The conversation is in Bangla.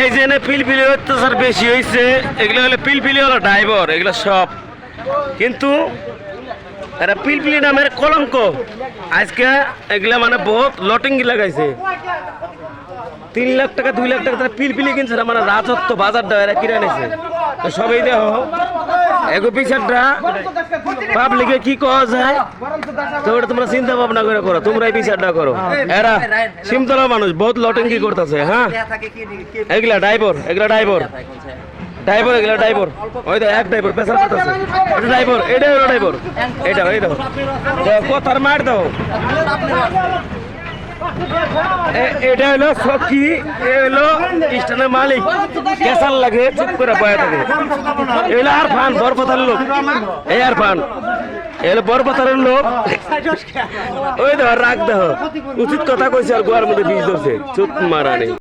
এই যে পিলপিলি অত্যাচার বেশি হয়েছে, এগুলো হলো পিলপিলি হলো ড্রাইভার, এগুলো সব কিন্তু এরা পিলপিলি নামের কলঙ্ক। আজকে এগুলা মানে বহুত লটিংগি লাগাইছে, 3 লাখ টাকা 2 লাখ টাকা তারা পিলপিলি কিনছে, মানে রাজত্ব বাজারটা এরা কিনে নিছে। সবাই দেখো এগো বিচারটা পাবলিকে কি কওয়া যায়, তো ওটা তোমরা চিন্তা ভাবনা করে করো, তোমরা এই বিচারটা করো। এরা সিমতলা মানুষ বহুত লটিংগি করতেছে। হ্যাঁ, এগুলা ড্রাইভার, এগুলা ড্রাইভার ড্রাইভার এগুলা ড্রাইভার, ওই তো এক ড্রাইভার পেশার করতেছে, এটা ড্রাইভার, এটা হলো ড্রাইভার, এটা এই দাও কথার মার দাও। এটা হলো সখী, এ হলো স্টেশনের মালিক, কেসার লাগে চুপ করে বয়া থাকে। এগুলো আর ফান বরপথার লোক, এই আর ফান এগুলো বরপথারের লোক। ওই দেখো রাগ দেখো, উচিত কথা কইছে আর গোয়ার মধ্যে বীজ ধরছে, চুপ মারা নেই।